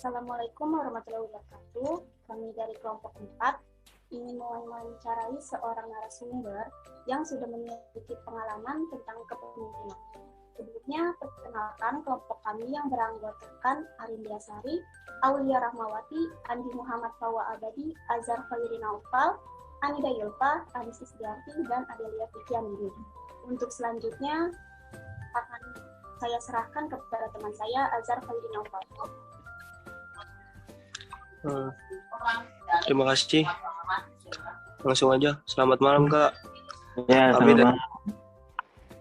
Assalamualaikum warahmatullahi wabarakatuh. Kami dari kelompok 4 ingin mewawancarai seorang narasumber yang sudah memiliki pengalaman tentang kepemimpinan. Sebelumnya, perkenalkan kelompok kami yang beranggotakan Arindia Sari, Aulia Rahmawati, Andi Muhammad Fawa Abadi, Azhar Khairina Ufal, Anida Yulfa, Anis Isdiarti, dan Adelia Fikiandini. Untuk selanjutnya, akan saya serahkan kepada teman saya, Azhar Khairina Ufal. Terima kasih. Langsung aja. Selamat malam, Kak. Ya,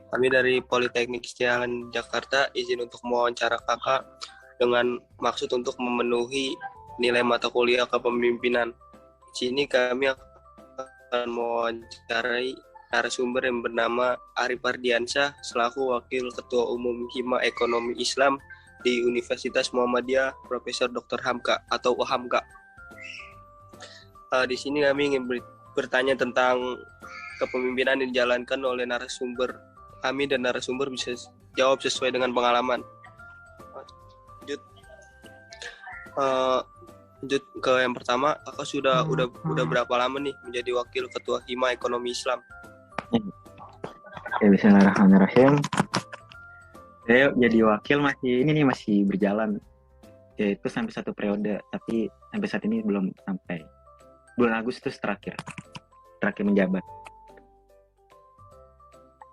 Kami dari Politeknik Setiawan Jakarta izin untuk mewawancara Kakak dengan maksud untuk memenuhi nilai mata kuliah kepemimpinan. Di sini kami akan mewawancarai narasumber yang bernama Arif Ardiansyah selaku Wakil Ketua Umum Hima Ekonomi Islam di Universitas Muhammadiyah Profesor Dr. Hamka atau Hamka. Di sini kami ingin bertanya tentang kepemimpinan yang dijalankan oleh narasumber kami dan narasumber bisa jawab sesuai dengan pengalaman. Lanjut ke yang pertama, Kakak udah berapa lama nih menjadi Wakil Ketua Hima Ekonomi Islam? Ya, bismillahirrahmanirrahim. Saya jadi wakil masih berjalan, yaitu sampai 1 periode, tapi sampai saat ini belum sampai bulan Agustus terakhir menjabat.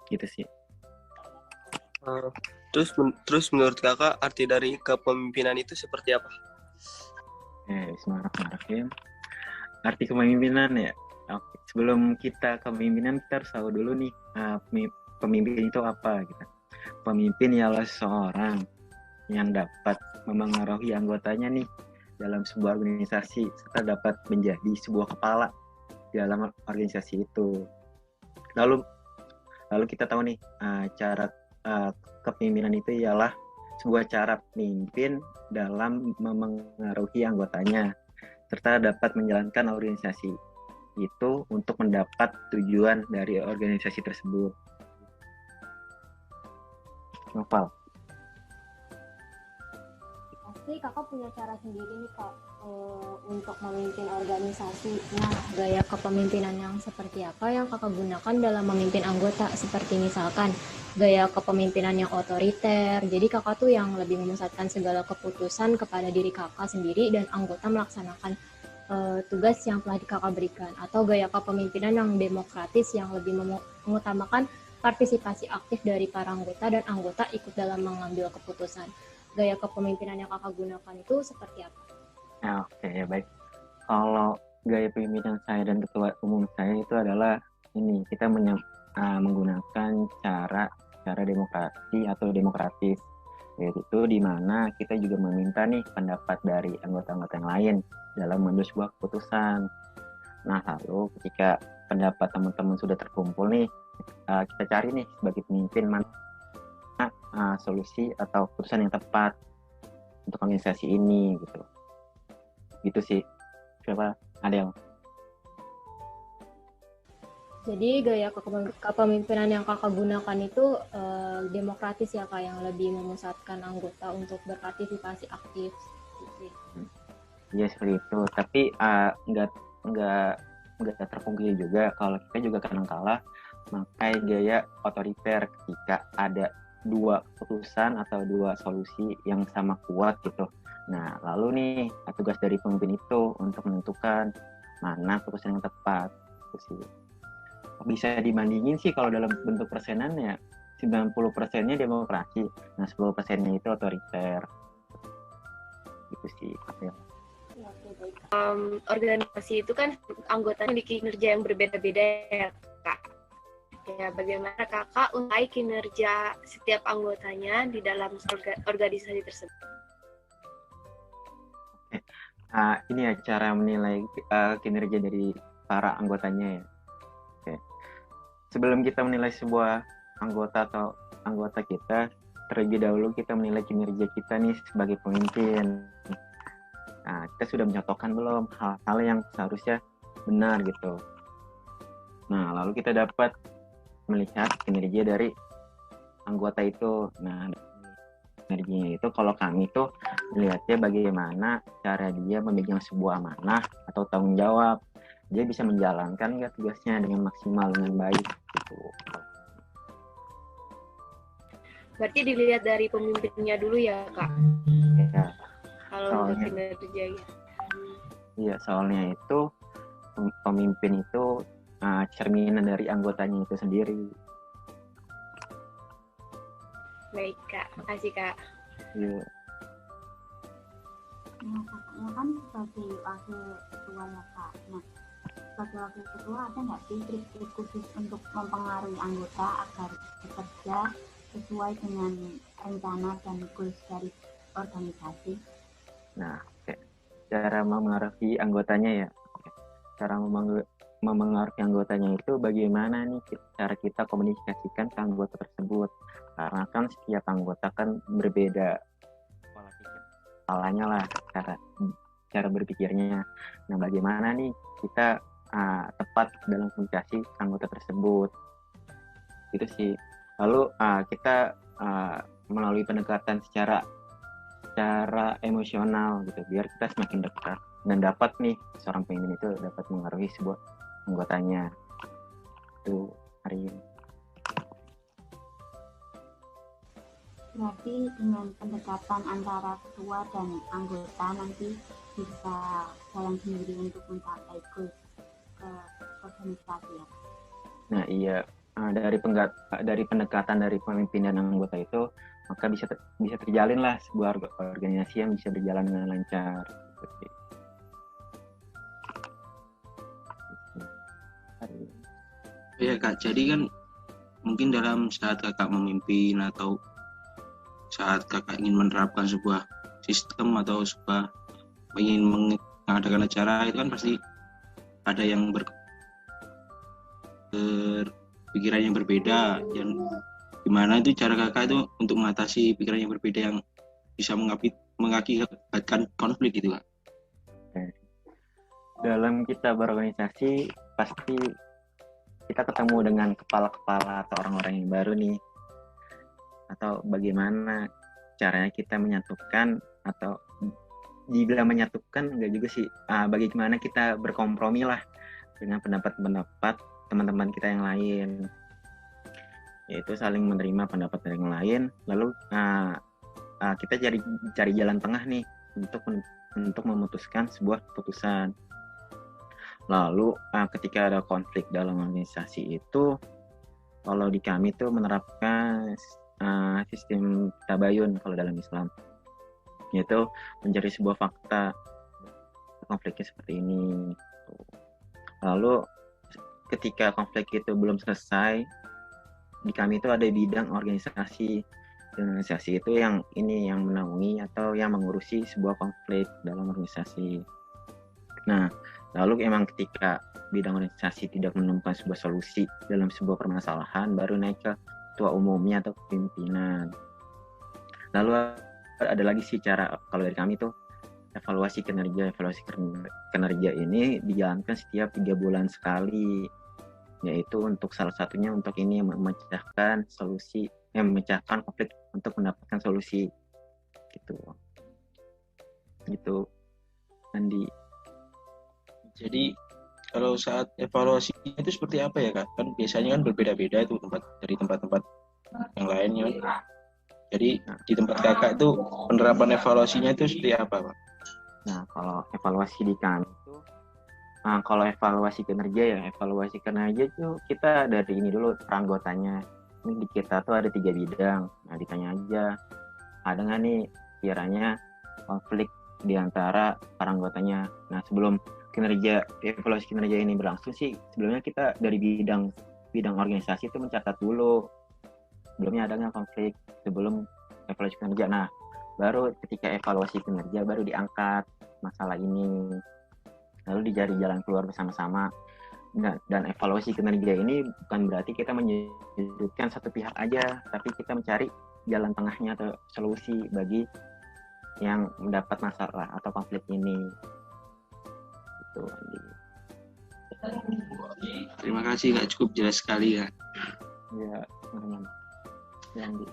Gitu sih. Terus menurut Kakak arti dari kepemimpinan itu seperti apa? Bismillahirrahmanirrahim. Arti kepemimpinan ya. Oke. Sebelum kita kepemimpinan, kita harus tahu dulu nih pemimpin itu apa gitu. Pemimpin ialah seorang yang dapat memengaruhi anggotanya nih dalam sebuah organisasi serta dapat menjadi sebuah kepala di dalam organisasi itu. Lalu kita tahu nih cara kepemimpinan itu ialah sebuah cara pemimpin dalam memengaruhi anggotanya serta dapat menjalankan organisasi itu untuk mendapat tujuan dari organisasi tersebut. Novel. Pasti kakak punya cara sendiri nih kak untuk memimpin organisasi. Nah, gaya kepemimpinan yang seperti apa yang kakak gunakan dalam memimpin anggota? Seperti misalkan gaya kepemimpinan yang otoriter. Jadi kakak tuh yang lebih memusatkan segala keputusan kepada diri kakak sendiri dan anggota melaksanakan tugas yang telah kakak berikan. Atau gaya kepemimpinan yang demokratis yang lebih mengutamakan partisipasi aktif dari para anggota dan anggota ikut dalam mengambil keputusan. Gaya kepemimpinan yang kakak gunakan itu seperti apa? Oke, baik. Kalau gaya pemimpinan saya dan ketua umum saya itu adalah ini, kita menggunakan cara demokrasi atau demokratis, yaitu di mana kita juga meminta nih pendapat dari anggota-anggota yang lain dalam mengambil sebuah keputusan. Nah, lalu ketika pendapat teman-teman sudah terkumpul nih, kita cari nih sebagai pemimpin mana solusi atau keputusan yang tepat untuk organisasi ini gitu sih. Coba Adel. Jadi gaya kepemimpinan yang kakak gunakan itu demokratis ya kak, yang lebih memusatkan anggota untuk berpartisipasi aktif gitu. Iya seperti itu, tapi nggak terpungkiri juga kalau kita juga kadang-kala memakai gaya otoriter ketika ada 2 keputusan atau 2 solusi yang sama kuat gitu. Nah, lalu nih tugas dari pemimpin itu untuk menentukan mana keputusan yang tepat. Itu sih. Bisa dibandingin sih kalau dalam bentuk persenan ya 90%-nya demokrasi, nah 10%-nya itu otoriter. Gitu sih. Ya. Organisasi itu kan anggotanya memiliki kinerja yang berbeda-beda ya Kak. Ya, bagaimana kakak untai kinerja setiap anggotanya di dalam organisasi tersebut? Ini ya cara menilai kinerja dari para anggotanya ya. Oke. Sebelum kita menilai sebuah anggota atau anggota kita, terlebih dahulu kita menilai kinerja kita nih sebagai pemimpin. Nah, kita sudah mencontohkan belum hal-hal yang seharusnya benar gitu. Nah, lalu kita dapat melihat kinerja dari anggota itu. Nah, kinerjanya itu kalau kami tuh lihatnya bagaimana cara dia memegang sebuah amanah atau tanggung jawab. Dia bisa menjalankan nggak tugasnya dengan maksimal, dengan baik gitu. Berarti dilihat dari pemimpinnya dulu ya, Kak? Ya, Kalau untuk soalnya kinerja ya. iya, soalnya itu pemimpin itu cerminan dari anggotanya itu sendiri. Baik, Kak. Makasih, Kak. Iya. Nah, kakaknya kan sebagai wakil ketua ya kak. Nah, sebagai wakil ketua ada nggak sih trik-trik khusus untuk mempengaruhi anggota agar bekerja sesuai dengan rencana dan goals dari organisasi? Nah, cara memengaruhi anggotanya ya. Cara memengaruhi anggotanya itu bagaimana nih cara kita komunikasikan ke anggota tersebut. Karena kan setiap anggota kan berbeda pola pikir, polanya lah, cara berpikirnya. Nah, bagaimana nih kita tepat dalam komunikasi ke anggota tersebut. Itu sih. Lalu kita melalui pendekatan secara emosional gitu, biar kita semakin dekat dan dapat nih seorang pemimpin itu dapat mengaruhi sebuah anggotanya. Itu hari ini. Berarti dengan pendekatan antara ketua dan anggota nanti bisa jalan sendiri untuk mencapai goals ke organisasi ya. Nah iya, dari pendekatan dari pemimpin dan anggota itu, maka bisa terjalin lah sebuah organisasi yang bisa berjalan dengan lancar. Ya Kak, jadi kan mungkin dalam saat kakak memimpin atau saat kakak ingin menerapkan sebuah sistem atau sebuah ingin mengadakan acara, itu kan pasti ada yang berpikiran yang berbeda, yang gimana itu cara kakak itu untuk mengatasi pikiran yang berbeda yang bisa mengakibatkan konflik gitu Kak? Dalam kita berorganisasi pasti kita ketemu dengan kepala-kepala atau orang-orang yang baru nih, atau bagaimana caranya kita menyatukan, atau dibilang menyatukan enggak juga sih, bagaimana kita berkompromi lah dengan pendapat-pendapat teman-teman kita yang lain, yaitu saling menerima pendapat dari yang lain, lalu kita cari jalan tengah nih untuk memutuskan sebuah keputusan. Lalu ketika ada konflik dalam organisasi itu, kalau di kami tuh menerapkan sistem tabayun kalau dalam Islam, yaitu mencari sebuah fakta konfliknya seperti ini. Lalu ketika konflik itu belum selesai, di kami itu ada bidang organisasi. Organisasi itu yang menaungi atau yang mengurusi sebuah konflik dalam organisasi. Nah, lalu emang ketika bidang organisasi tidak menemukan sebuah solusi dalam sebuah permasalahan, baru naik ke ketua umumnya atau pimpinan. Lalu ada lagi sih cara, kalau dari kami tuh evaluasi kinerja ini dijalankan setiap 3 bulan sekali, yaitu untuk salah satunya untuk ini memecahkan konflik untuk mendapatkan solusi gitu Andi. Jadi kalau saat evaluasi itu seperti apa ya Kak? Kan biasanya kan berbeda-beda itu dari tempat-tempat yang lainnya. Jadi di tempat kakak itu penerapan evaluasinya itu seperti apa Pak? Nah, kalau evaluasi di kami itu, kalau evaluasi kinerja itu kita dari ini dulu peranggotanya. Ini di kita tuh ada 3 bidang. Nah, ditanya aja, ada nggak nih kiranya konflik di antara para anggotanya. Nah, sebelum evaluasi kinerja ini berlangsung sih, sebelumnya kita dari bidang organisasi itu mencatat dulu sebelumnya ada nggak konflik sebelum evaluasi kinerja. Nah, baru ketika evaluasi kinerja baru diangkat masalah ini, lalu dicari jalan keluar bersama-sama. Nah, dan evaluasi kinerja ini bukan berarti kita menyudutkan satu pihak aja, tapi kita mencari jalan tengahnya atau solusi bagi yang mendapat masalah atau konflik ini. Gitu, Andi. Terima kasih Kak, cukup jelas sekali ya. Ya, teman-teman. Ya, Andi.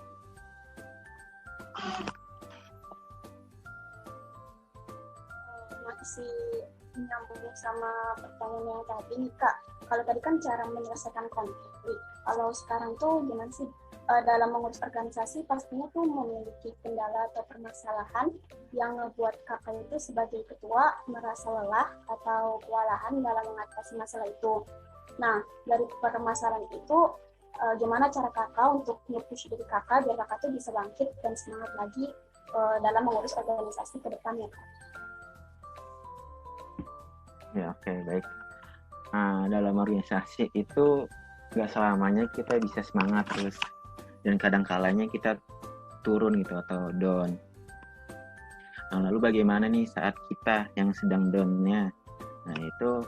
masih menyambung sama pertanyaan yang tadi nih Kak. Kalau tadi kan cara menyelesaikan konflik. Kalau sekarang tuh gimana sih? Dalam mengurus organisasi pastinya tuh memiliki kendala atau permasalahan yang membuat kakak itu sebagai ketua merasa lelah atau kewalahan dalam mengatasi masalah itu. Nah, dari permasalahan itu, gimana cara kakak untuk nge-push diri kakak biar kakak tuh bisa bangkit dan semangat lagi dalam mengurus organisasi ke depannya, Kak? Ya, oke, baik. Nah, dalam organisasi itu nggak selamanya kita bisa semangat terus, dan kadang kalanya kita turun gitu atau down. Nah, lalu bagaimana nih saat kita yang sedang down-nya? Nah, itu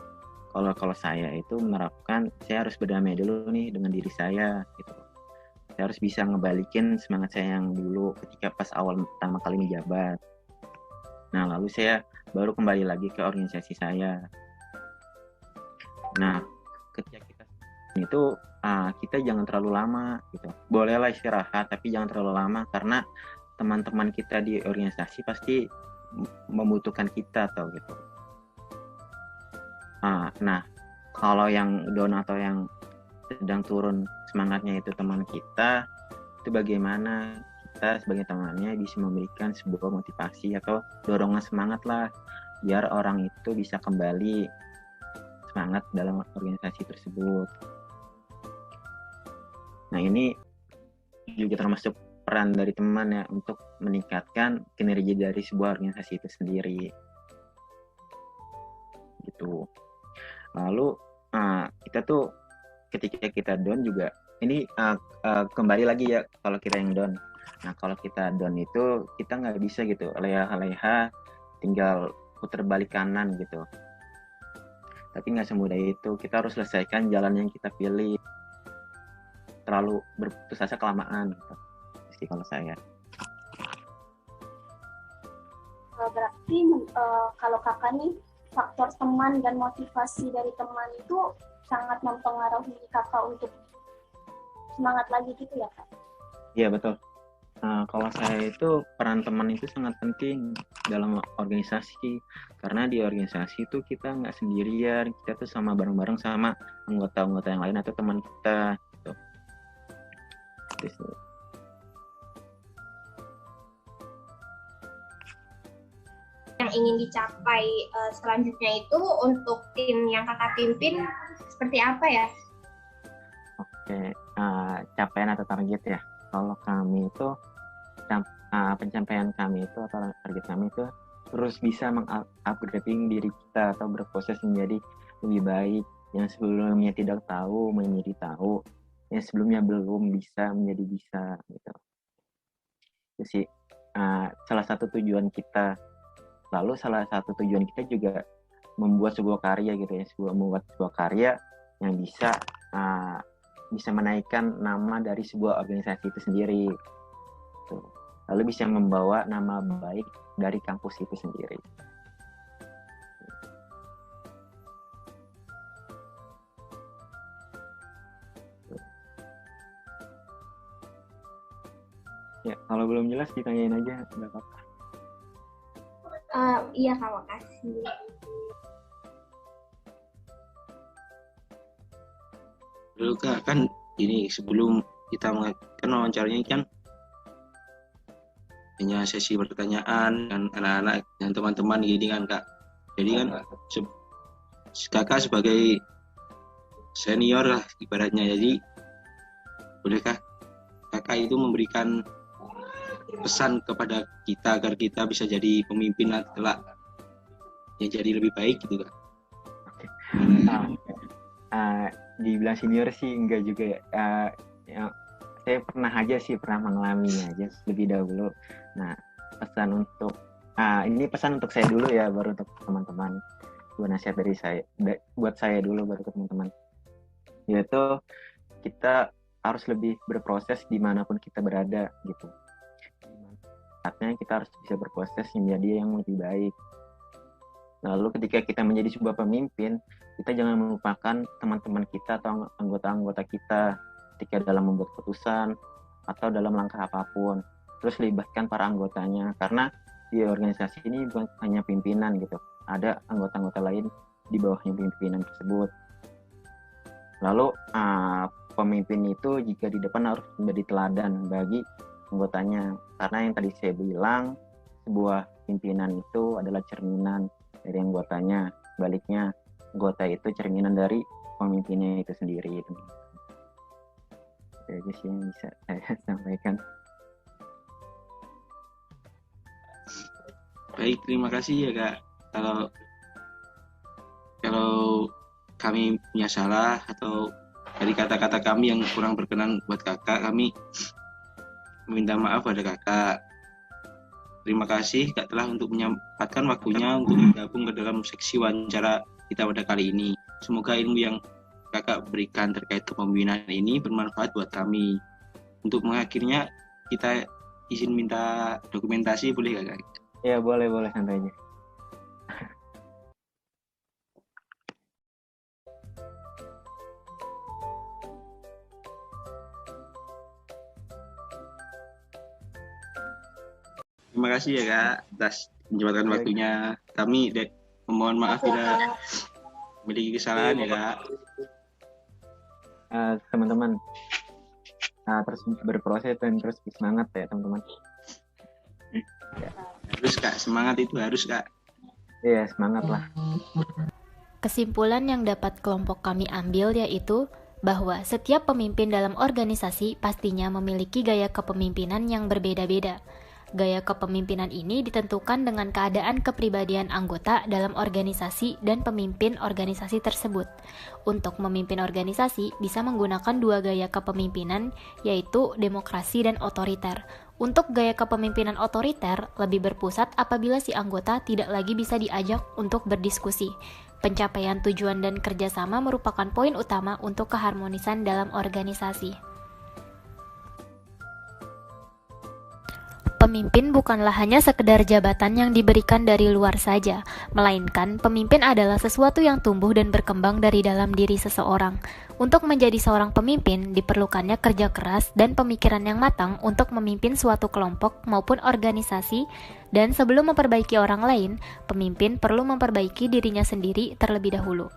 kalau saya itu menerapkan, saya harus berdamai dulu nih dengan diri saya gitu. Saya harus bisa ngebalikin semangat saya yang dulu ketika pas awal pertama kali menjabat. Nah, lalu saya baru kembali lagi ke organisasi saya. Nah, ketika kita itu kita jangan terlalu lama gitu. Bolehlah istirahat, tapi jangan terlalu lama karena teman-teman kita di organisasi pasti membutuhkan kita atau gitu. Nah, kalau yang down atau yang sedang turun semangatnya itu teman kita, itu bagaimana kita sebagai temannya bisa memberikan sebuah motivasi atau dorongan semangat lah, biar orang itu bisa kembali semangat dalam organisasi tersebut. Nah, ini juga termasuk peran dari teman ya untuk meningkatkan kinerja dari sebuah organisasi itu sendiri. Gitu. Lalu kita tuh ketika kita down juga ini kembali lagi ya kalau kita yang down. Nah, kalau kita down itu kita nggak bisa gitu leha-leha tinggal putar balik kanan gitu. Tapi nggak semudah itu. Kita harus selesaikan jalan yang kita pilih. Terlalu berputus asa kelamaan gitu. Sih kalau saya. Berarti kalau kakak nih, faktor teman dan motivasi dari teman itu sangat mempengaruhi kakak untuk semangat lagi gitu ya, Kak? Iya, betul. Kalau saya itu peran teman itu sangat penting dalam organisasi, karena di organisasi itu kita nggak sendirian, kita tuh sama bareng-bareng sama anggota-anggota yang lain atau teman kita gitu. Yang ingin dicapai selanjutnya itu untuk tim yang kakak pimpin seperti apa ya? Oke, capaian atau target ya. Kalau kami itu pencapaian kami itu atau target kami itu terus bisa mengupgrading diri kita atau berproses menjadi lebih baik, yang sebelumnya tidak tahu menjadi tahu, yang sebelumnya belum bisa menjadi bisa gitu. Itu sih salah satu tujuan kita. Lalu salah satu tujuan kita juga membuat sebuah karya gitu ya, membuat sebuah karya yang bisa menaikkan nama dari sebuah organisasi itu sendiri. Tuh. Lalu bisa membawa nama baik dari kampus itu sendiri. Ya, kalau belum jelas ditanyain aja, nggak apa-apa. Iya Kak, makasih. Lalu Kak, kan ini sebelum kita kan wawancaranya kan hanya sesi pertanyaan dan anak-anak dan teman-teman gini kan Kak. Jadi kan Kakak sebagai senior lah ibaratnya, jadi bolehkah Kakak itu memberikan pesan kepada kita agar kita bisa jadi pemimpin kelak yang jadi lebih baik gitu Kak? Oke. Dibilang senior sih enggak juga ya. Saya pernah mengalaminya aja lebih dahulu. Nah, pesan untuk ini pesan untuk saya dulu ya, baru untuk teman-teman. Buat nasihat dari saya, buat saya dulu baru ke teman-teman. Yaitu kita harus lebih berproses dimanapun kita berada gitu. Saatnya kita harus bisa berproses menjadi yang lebih baik. Lalu ketika kita menjadi sebuah pemimpin, kita jangan melupakan teman-teman kita atau anggota-anggota kita ketika dalam membuat keputusan atau dalam langkah apapun. Terus libatkan para anggotanya, karena di organisasi ini bukan hanya pimpinan gitu. ada anggota-anggota lain di bawahnya pimpinan tersebut. Lalu pemimpin itu jika di depan harus menjadi teladan bagi anggotanya, karena yang tadi saya bilang sebuah pimpinan itu adalah cerminan dari anggotanya, baliknya anggota itu cerminan dari pemimpinnya itu sendiri. Itu aja sih yang bisa saya sampaikan. Baik, terima kasih ya Kak. Kalau kami punya salah atau dari kata-kata kami yang kurang berkenan buat Kakak, kami meminta maaf pada Kakak. Terima kasih Kak telah untuk menyempatkan waktunya untuk bergabung ke dalam seksi wawancara kita pada kali ini. Semoga ilmu yang Kakak berikan terkait kepemimpinan ini bermanfaat buat kami. Untuk mengakhirinya, kita izin minta dokumentasi, boleh Kakak? Ya, boleh santai aja. Terima kasih ya Kak atas menyempatkan waktunya. Kami memohon maaf bila memiliki kesalahan ya Kak. Teman-teman terus berproses dan terus semangat ya teman-teman. Harus Kak, semangat itu harus Kak. Iya, semangat lah. Kesimpulan yang dapat kelompok kami ambil yaitu bahwa setiap pemimpin dalam organisasi pastinya memiliki gaya kepemimpinan yang berbeda-beda. Gaya kepemimpinan ini ditentukan dengan keadaan kepribadian anggota dalam organisasi dan pemimpin organisasi tersebut. Untuk memimpin organisasi bisa menggunakan dua gaya kepemimpinan, yaitu demokrasi dan otoriter. Untuk gaya kepemimpinan otoriter lebih berpusat apabila si anggota tidak lagi bisa diajak untuk berdiskusi. Pencapaian tujuan dan kerjasama merupakan poin utama untuk keharmonisan dalam organisasi. Pemimpin bukanlah hanya sekedar jabatan yang diberikan dari luar saja, melainkan pemimpin adalah sesuatu yang tumbuh dan berkembang dari dalam diri seseorang. Untuk menjadi seorang pemimpin, diperlukannya kerja keras dan pemikiran yang matang untuk memimpin suatu kelompok maupun organisasi, dan sebelum memperbaiki orang lain, pemimpin perlu memperbaiki dirinya sendiri terlebih dahulu.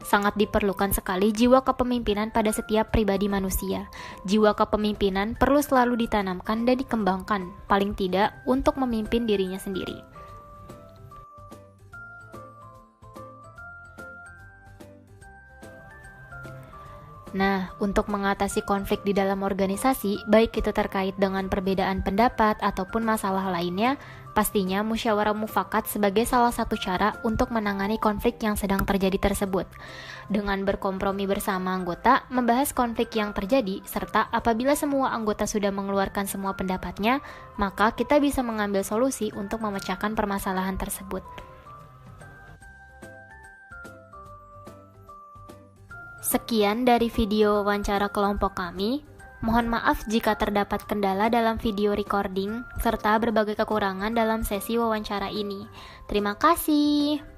Sangat diperlukan sekali jiwa kepemimpinan pada setiap pribadi manusia. Jiwa kepemimpinan perlu selalu ditanamkan dan dikembangkan, paling tidak untuk memimpin dirinya sendiri. Nah, untuk mengatasi konflik di dalam organisasi, baik itu terkait dengan perbedaan pendapat ataupun masalah lainnya, pastinya musyawarah mufakat sebagai salah satu cara untuk menangani konflik yang sedang terjadi tersebut. Dengan berkompromi bersama anggota, membahas konflik yang terjadi, serta apabila semua anggota sudah mengeluarkan semua pendapatnya, maka kita bisa mengambil solusi untuk memecahkan permasalahan tersebut. Sekian dari video wawancara kelompok kami. Mohon maaf jika terdapat kendala dalam video recording serta berbagai kekurangan dalam sesi wawancara ini. Terima kasih.